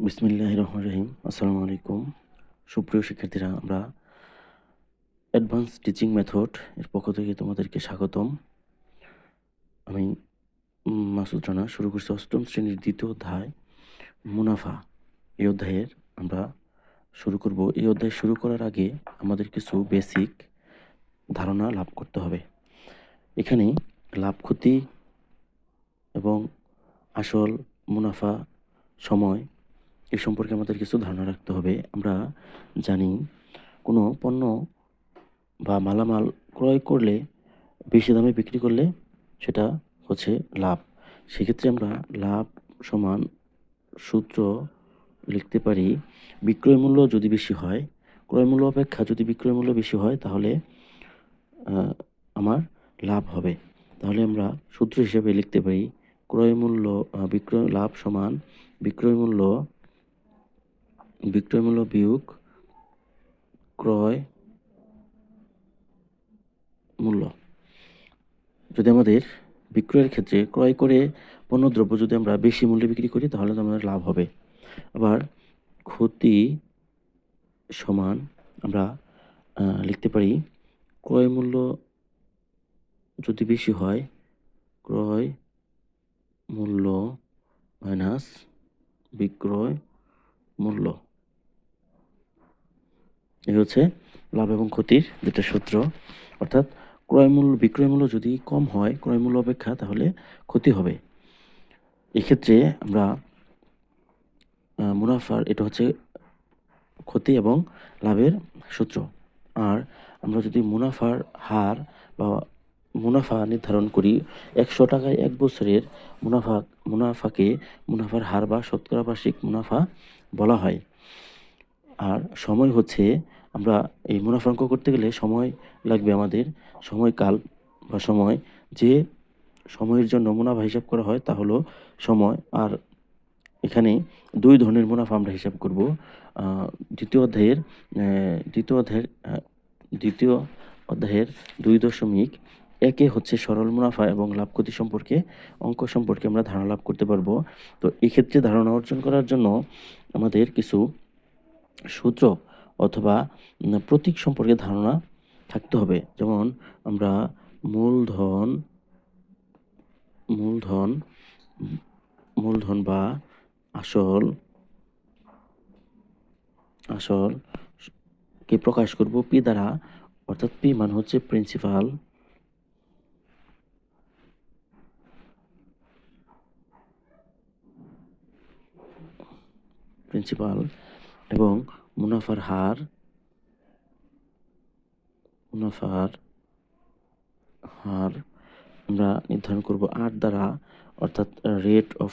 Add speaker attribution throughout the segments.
Speaker 1: বিসমিল্লাহির রহমানির রহিম। আসসালামু আলাইকুম। সুপ্রিয় শিক্ষার্থীরা, আমরা অ্যাডভান্স টিচিং মেথড এর পক্ষ থেকে তোমাদেরকে স্বাগতম। আমি মাসুদ রানা। শুরু করছি ৮ম শ্রেণীর ২য় অধ্যায় মুনাফা। এই অধ্যায়ের আমরা শুরু করব। এই অধ্যায় শুরু করার আগে আমাদের কিছু বেসিক ধারণা লাভ করতে হবে। এখানে লাভ, ক্ষতি এবং আসল, মুনাফা, সময় এ সম্পর্কে আমাদের কিছু ধারণা রাখতে হবে। আমরা জানি কোনো পণ্য বা মালামাল ক্রয় করলে, বেশি দামে বিক্রি করলে সেটা হচ্ছে লাভ। সেক্ষেত্রে আমরা লাভ সমান সূত্র লিখতে পারি, বিক্রয় মূল্য যদি বেশি হয়, ক্রয় মূল্য অপেক্ষা যদি বিক্রয় মূল্য বেশি হয় তাহলে আমার লাভ হবে। তাহলে আমরা সূত্র হিসেবে লিখতে পারি ক্রয় মূল্য বিক্রয় লাভ সমান বিক্রয় মূল্য বিয়োগ ক্রয় মূল্য। যদি আমাদের বিক্রয়ের ক্ষেত্রে ক্রয় করে পণ্যদ্রব্য যদি আমরা বেশি মূল্যে বিক্রি করি তাহলে তো আমাদের লাভ হবে। আবার ক্ষতি সমান আমরা লিখতে পারি ক্রয় মূল্য যদি বেশি হয়, ক্রয় মূল্য মাইনাস বিক্রয় মূল্য। এই হচ্ছে লাভ এবং ক্ষতির যেটা সূত্র। অর্থাৎ বিক্রয় মূল্য যদি কম হয় ক্রয় মূল্য অপেক্ষা তাহলে ক্ষতি হবে। এক্ষেত্রে আমরা মুনাফার, এটা হচ্ছে ক্ষতি এবং লাভের সূত্র। আর আমরা যদি মুনাফার হার বা মুনাফা নির্ধারণ করি, ১০০ টাকায় ১ বছরের মুনাফাকে মুনাফার হার বা শতকরা বার্ষিক মুনাফা বলা হয়। আর সময় হচ্ছে, আমরা এই মুনাফা অঙ্ক করতে গেলে সময় লাগবে আমাদের। সময়কাল বা সময়, যে সময়ের জন্য মুনাফা হিসাব করা হয় তা হলো সময়। আর এখানে ২ ধরনের মুনাফা আমরা হিসাব করব। দ্বিতীয় অধ্যায়ের দ্বিতীয় অধ্যায়ের ২.১-এ হচ্ছে সরল মুনাফা এবং লাভ ক্ষতি সম্পর্কে অঙ্ক সম্পর্কে আমরা ধারণা লাভ করতে পারবো। তো এক্ষেত্রে ধারণা অর্জন করার জন্য আমাদের কিছু সূত্র অথবা প্রতীক সম্পর্কে ধারণা থাকতে হবে। যেমন আমরা মূলধন বা আসল কে প্রকাশ করব পি দ্বারা, অর্থাৎ পি মান হচ্ছে প্রিন্সিপাল এবং মুনাফার হার আমরা নির্ধারণ করব আর দ্বারা, অর্থাৎ রেট অফ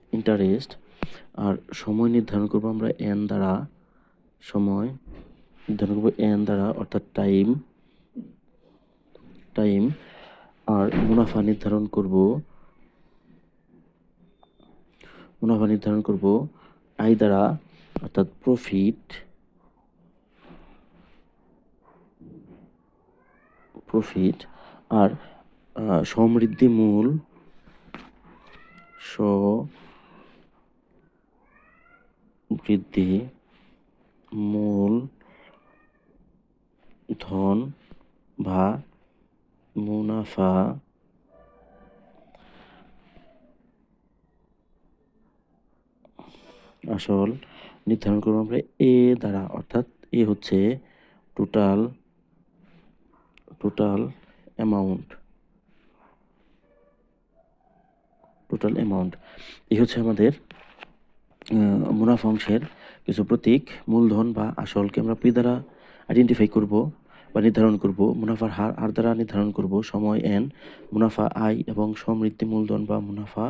Speaker 1: ইন্টারেস্ট। আর সময় নির্ধারণ করব আমরা এন দ্বারা, অর্থাৎ টাইম। আর মুনাফা নির্ধারণ করব আই দ্বারা, অর্থাৎ প্রফিট। আর সমৃদ্ধি মূলধন বা মুনাফা আসল নির্ধারণ করবো আমরা এ দ্বারা, অর্থাৎ এ হচ্ছে টোটাল অ্যামাউন্ট। এই হচ্ছে আমাদের মুনাফা অংশের কিছু প্রতীক। মূলধন বা আসলকে আমরা পি দ্বারা আইডেন্টিফাই করব বা নির্ধারণ করব। মুনাফার হার আর দ্বারা নির্ধারণ করব। সময় এন, মুনাফা আই এবং সমৃদ্ধি মূলধন বা মুনাফা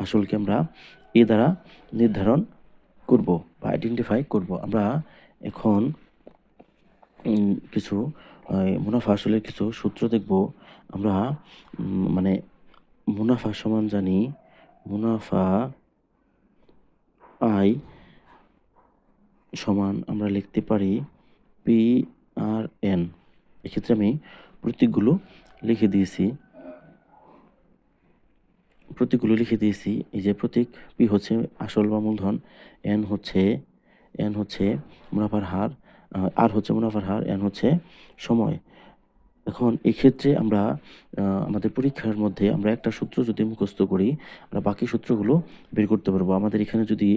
Speaker 1: আসলকে আমরা এ দ্বারা নির্ধারণ করব বা আইডেন্টিফাই করব। আমরা এখন কিছু মুনাফা আসলের কিছু সূত্র দেখব। আমরা মানে মুনাফা সমান জানি মুনাফা আই সমান আমরা লিখতে পারি পি আর এন। এক্ষেত্রে আমি প্রতীকগুলো লিখে দিয়েছি। এই যে প্রতীক পি হচ্ছে আসল বা মূলধন, এন হচ্ছে মুনাফার হার, আর হচ্ছে মুনাফার হার, এন হচ্ছে সময়। এখন এক্ষেত্রে আমরা আমাদের পরীক্ষার মধ্যে আমরা একটা সূত্র যদি মুখস্থ করি, আমরা বাকি সূত্রগুলো বের করতে পারবো। আমাদের এখানে যদি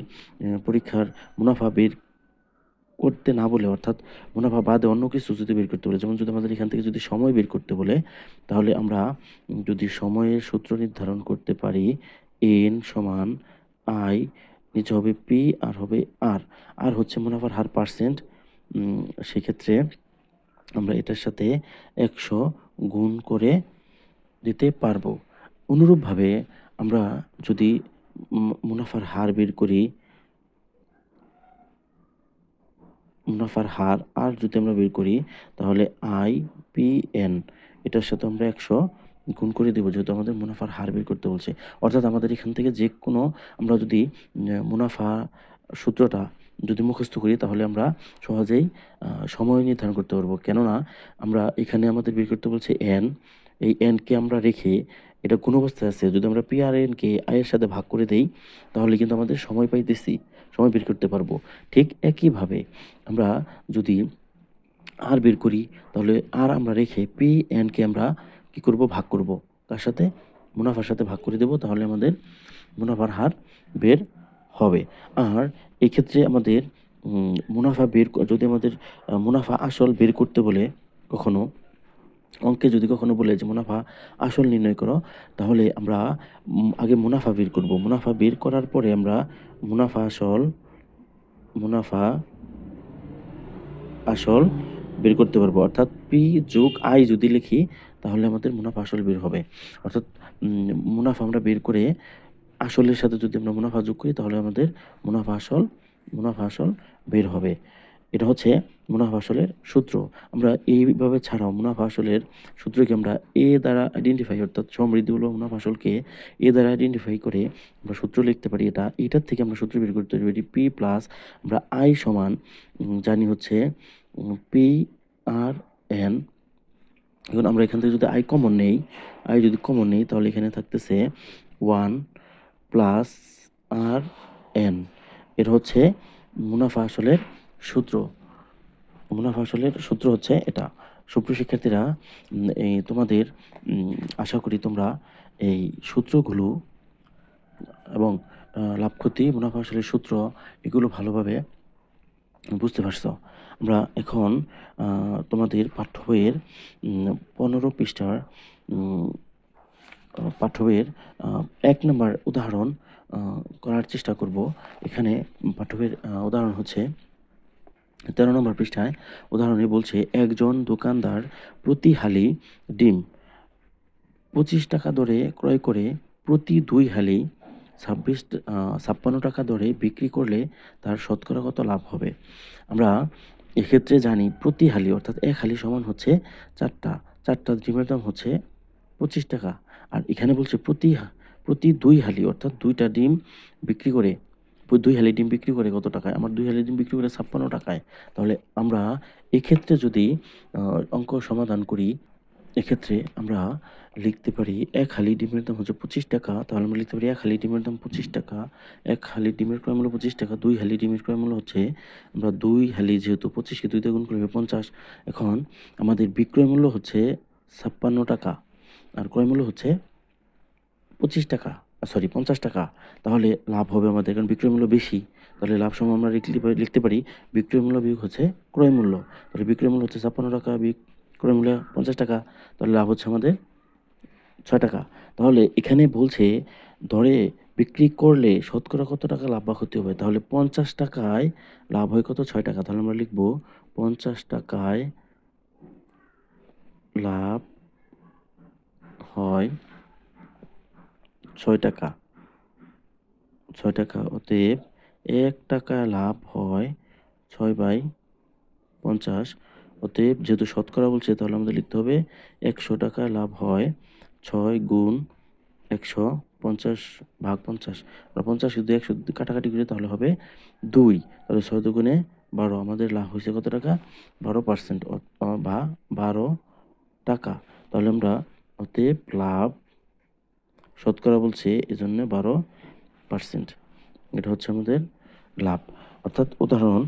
Speaker 1: পরীক্ষার মুনাফা বের করতে না বলে, অর্থাৎ মুনাফা বাদে অন্য কিছু যদি বের করতে বলে, যেমন যদি আমাদের এখান থেকে যদি সময় বের করতে বলে, তাহলে আমরা যদি সময়ের সূত্র নির্ধারণ করতে পারি, এন সমান আই, নিচে হবে পি আর হবে আর হচ্ছে মুনাফার হার পার্সেন্ট, সেক্ষেত্রে আমরা এটার সাথে 100 গুণ করে দিতে পারবো। অনুরূপভাবে আমরা যদি মুনাফার হার বের করি, মুনাফার হার আর যদি আমরা বের করি, তাহলে আই পি এন এটার সাথে আমরা 100 গুণ করে দেবো, যেহেতু আমাদের মুনাফার হার বের করতে বলছে। অর্থাৎ আমাদের এখান থেকে যে কোনো আমরা যদি মুনাফা সূত্রটা যদি মুখস্থ করি, তাহলে আমরা সহজেই সময় নির্ধারণ করতে পারবো। কেননা আমরা এখানে আমাদের বের করতে বলছে এন, এই এনকে আমরা রেখে, এটা কোন অবস্থায় আছে, যদি আমরা পি আর এনকে আয়ের সাথে ভাগ করে দেই, তাহলে কিন্তু আমাদের সময় পাইতেছি, সময় বের করতে পারবো। ঠিক একইভাবে আমরা যদি আর বের করি, তাহলে আর আমরা রেখে পি এনকে আমরা কি করব, ভাগ করব, তার সাথে মুনাফার সাথে ভাগ করে দেব, তাহলে আমাদের মুনাফার হার বের হবে। আর এক্ষেত্রে আমাদের মুনাফা যদি আমাদের মুনাফা আসল বের করতে বলে, কখনো অঙ্কে যদি কখনো বলে যে মুনাফা আসল নির্ণয় করো, তাহলে আমরা আগে মুনাফা বের করব। মুনাফা বের করার পরে আমরা মুনাফা আসল বের করতে পারবো। অর্থাৎ পি যোগ আই যদি লিখি, তাহলে আমাদের মুনাফা আসল বের হবে। অর্থাৎ মুনাফা আমরা বের করে আসলের সাথে যদি আমরা মুনাফা যোগ করি, তাহলে আমাদের মুনাফা আসল বের হবে। এটা হচ্ছে মুনাফা আসলের সূত্র। আমরা এইভাবে ছাড়াও মুনাফা আসলের সূত্রকে আমরা এ দ্বারা আইডেন্টিফাই, অর্থাৎ সমৃদ্ধি হলো মুনাফা আসলকে এ দ্বারা আইডেন্টিফাই করে আমরা সূত্র লিখতে পারি। এটার থেকে আমরা সূত্র বের করতে পারি পি প্লাস আমরা আই সমান জানি হচ্ছে পি আর এন। এখন আমরা এখান থেকে যদি আই যদি কমন নেই, তাহলে এখানে থাকতেছে 1 প্লাস আর এন। এটা হচ্ছে মুনাফা আসলের সূত্র। হচ্ছে এটা। সুপ্রিয় শিক্ষার্থীরা, এই তোমাদের আশা করি তোমরা এই সূত্রগুলো এবং লাভ ক্ষতি, মুনাফা আসলের সূত্র, এগুলো ভালোভাবে বুঝতে পারছো। আমরা এখন তোমাদের পাঠ্য বইয়ের 15 পৃষ্ঠার পাঠ্য বইয়ের 1 নম্বর উদাহরণ করার চেষ্টা করব। এখানে পাঠ্য বইয়ের উদাহরণ হচ্ছে 13 নম্বর পৃষ্ঠায়। উদাহরণে বলছে, একজন দোকানদার প্রতি হালি ডিম 25 টাকা দরে ক্রয় করে প্রতি 2 হালি 56 টাকা দরে বিক্রি করলে তার শতকরা কত লাভ হবে? আমরা এক্ষেত্রে জানি প্রতি হালি অর্থাৎ 1 হালি সমান হচ্ছে 4টা ডিমের দাম হচ্ছে 25 টাকা। আর এখানে বলছে প্রতি 2 হালি অর্থাৎ 2টা ডিম বিক্রি করে, 2 হালি ডিম বিক্রি করে কত টাকায়? আমার 2 হালি ডিম বিক্রি করে 56 টাকায়। তাহলে আমরা এক্ষেত্রে যদি অঙ্ক সমাধান করি, এক্ষেত্রে আমরা লিখতে পারি 1 হালি ডিমের দাম হচ্ছে 25 টাকা। তাহলে আমরা লিখতে পারি 1 হালি ডিমের দাম 25 টাকা। 1 হালি ডিমের ক্রয় মূল্য 25 টাকা। 2 হালি ডিমের ক্রয় মূল্য হচ্ছে, আমরা 2 হালি যেহেতু 25 কে 2 দিয়ে গুণ করলে 50। এখন আমাদের বিক্রয় মূল্য হচ্ছে 56 টাকা আর ক্রয় মূল্য হচ্ছে 25 টাকা, 50 টাকা। তাহলে লাভ হবে আমাদের, কারণ বিক্রয় মূল্য বেশি। তাহলে লাভ সমান আমরা লিখতে পারি বিক্রয় মূল্য বিয়োগ হচ্ছে ক্রয় মূল্য। তাহলে বিক্রয় মূল্য হচ্ছে 56 টাকা, ক্রয় মূল্য 50 টাকা, তাহলে লাভ হচ্ছে আমাদের 6 টাকা। তাহলে এখানে বলছে দরে বিক্রি করলে শতকরা কত টাকা লাভ বা ক্ষতি হবে? তাহলে 50 টাকায় লাভ হয় কত? 6 টাকা। তাহলে আমরা লিখবো 50 টাকায় লাভ হয় 6 টাকা। 6 টাকা, অতএব 1 টাকা লাভ হয় 6/50। অতএব যেহেতু শতকরা বলছে, তাহলে আমাদের লিখতে হবে 100 টাকা লাভ হয় 6 গুণ 100, 50 ভাগ 50। 50 যদি 100 কাটাকাটি করি, তাহলে হবে 2। তাহলে 6 দুগুণে 12 আমাদের লাভ হয়েছে কত টাকা? 12% বা 12 টাকা। তাহলে আমরা অতএব লাভ শতকরা বলছি এজন্য 12%। এটা হচ্ছে আমাদের লাভ। অর্থাৎ উদাহরণ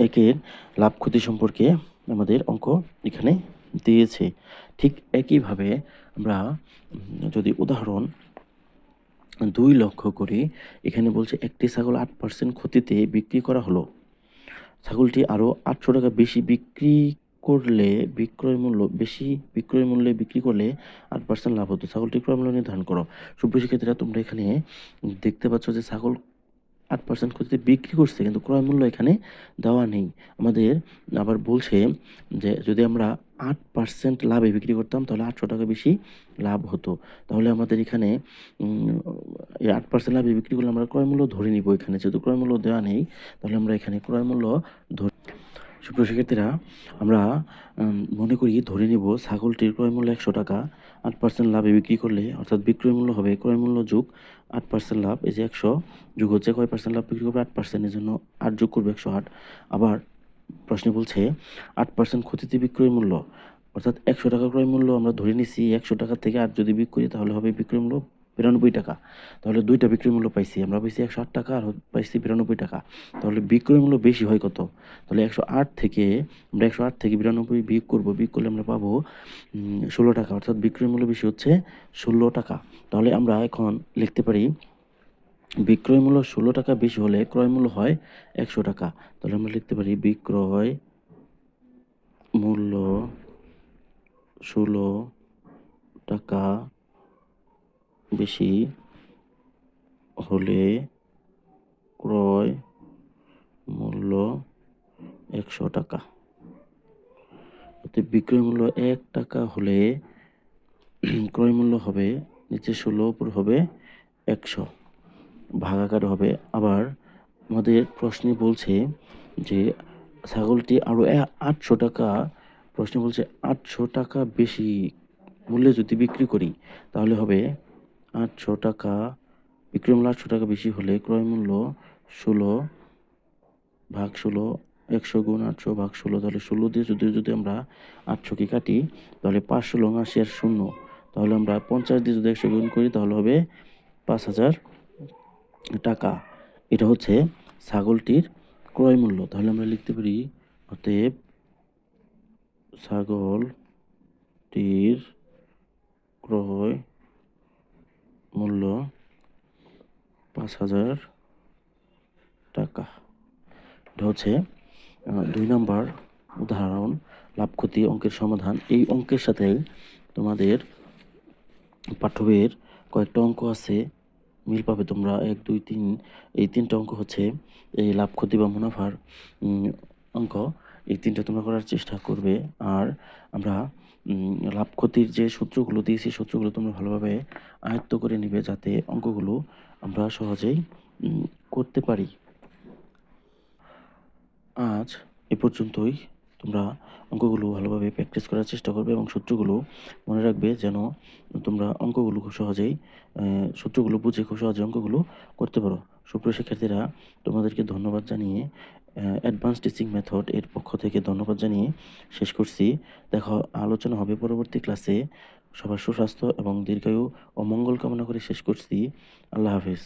Speaker 1: একের লাভ ক্ষতি সম্পর্কে আমাদের অঙ্ক এখানে দিয়েছে। ঠিক একইভাবে আমরা যদি উদাহরণ 2 লক্ষ্য করি, এখানে বলছে একটি ছাগল 8% ক্ষতিতে বিক্রি করা হলো। ছাগলটি আরও 800 টাকা বেশি বিক্রি করলে বিক্রয় মূল্যে বিক্রি করলে 8% লাভ হতো। ছাগলটির ক্রয় মূল্য নির্ধারণ করো। সুপ্রিয় শিক্ষার্থীরা, তোমরা এখানে দেখতে পাচ্ছ যে ছাগল 8% ক্ষতিতে বিক্রি করছে, কিন্তু ক্রয় মূল্য এখানে দেওয়া নেই। আমাদের আবার বলছে যে যদি আমরা 8% লাভে বিক্রি করতাম তাহলে 800 টাকা বেশি লাভ হতো। তাহলে আমাদের এখানে এই 8% লাভে বিক্রি করলে আমরা ক্রয় মূল্য ধরে নিব। এখানে যেহেতু ক্রয় মূল্য দেওয়া নেই, তাহলে আমরা এখানে ক্রয় মূল্য সুপ্রিয় শিক্ষার্থীরা, আমরা মনে করি ধরে নিব ছাগলটির ক্রয় মূল্য 100 টাকা, 8% লাভে বিক্রি করলে অর্থাৎ বিক্রয় মূল্য হবে ক্রয় মূল্য যোগ 8% লাভ। এই যে 100 যোগ হচ্ছে কয় পার্সেন্ট লাভ বিক্রি করবে? 8%, এর জন্য 8 যোগ করবে 108। আবার প্রশ্নে বলছে 8% ক্ষতিতে বিক্রয় মূল্য, অর্থাৎ 100 টাকা ক্রয় মূল্য আমরা ধরে নিছি, 100 টাকা থেকে 8 যদি বিয়োগ করি তাহলে হবে বিক্রয় মূল্য 92 টাকা। তাহলে দুইটা বিক্রয় মূল্য পাইছি, আমরা পাইছি 108 টাকা আর পাইছি 92 টাকা। তাহলে বিক্রয় মূল্য বেশি হয় কত? তাহলে 108 থেকে আমরা 108 থেকে 92 বিয়োগ করব, বিয়োগ করলে আমরা পাবো 16 টাকা, অর্থাৎ বিক্রয় মূল্য বেশি হচ্ছে 16 টাকা। তাহলে আমরা এখন লিখতে পারি বিক্রয় মূল্য 16 টাকা বেশি হলে ক্রয় মূল্য হয় 100 টাকা। তাহলে আমরা লিখতে পারি বিক্রয় মূল্য 16 টাকা বেশি হলে ক্রয় মূল্য 100 টাকা। অতএব বিক্রয় মূল্য 1 টাকা হলে ক্রয় মূল্য হবে নিচে 16, উপর হবে 100, ভাগাকার হবে। আবার আমাদের প্রশ্নে বলছে যে ছাগলটি আরও 800 টাকা, প্রশ্নে বলছে 800 টাকা বেশি মূল্যে যদি বিক্রি করি তাহলে হবে 800 টাকা, বিক্রয় মূল্য 800 টাকা বেশি হলে ক্রয় মূল্য 16 ভাগ 16, 100 গুণ 800 ভাগ 16, তাহলে 16 দিয়ে যদি আমরা 800কে কাটি তাহলে 5 16 80 আর 0, তাহলে আমরা 50 দিয়ে যদি 100 গুণ করি তাহলে হবে 5000 টাকা। এটা হচ্ছে ছাগলটির ক্রয় মূল্য। তাহলে আমরা লিখতে পারি অতএব ছাগলটির ক্রয় মূল্য 5000 টাকা। এটা হচ্ছে 2 নম্বর উদাহরণ লাভ ক্ষতি অঙ্কের সমাধান। এই অঙ্কের সাথে তোমাদের পাঠ্যবইয়ের কয়েকটা অঙ্ক আছে, মিল পাবে তোমরা। 1 2 3 এই 3টা অঙ্ক হচ্ছে এই লাভ ক্ষতি বা মুনাফার অঙ্ক। এই 3টা তোমরা করার চেষ্টা করবে। আর আমরা লাভ ক্ষতির যে সূত্রগুলো দিয়েছি সূত্রগুলো তোমরা ভালোভাবে আয়ত্ত করে নিবে, যাতে অঙ্কগুলো আমরা সহজেই করতে পারি। আজ এ পর্যন্তই। তোমরা অঙ্কগুলো ভালোভাবে প্র্যাকটিস করার চেষ্টা করবে এবং সূত্রগুলো মনে রাখবে, যেন তোমরা অঙ্কগুলো খুব সহজেই সূত্রগুলো বুঝে খুব সহজে অঙ্কগুলো করতে পারো। সুপ্রিয় শিক্ষার্থীরা, তোমাদেরকে ধন্যবাদ জানিয়ে অ্যাডভান্স টিচিং মেথড এর পক্ষ থেকে ধন্যবাদ জানিয়ে শেষ করছি। দেখো, আলোচনা হবে পরবর্তী ক্লাসে। সবার সুস্বাস্থ্য এবং দীর্ঘায়ু ও মঙ্গল কামনা করে শেষ করছি। আল্লাহ হাফেজ।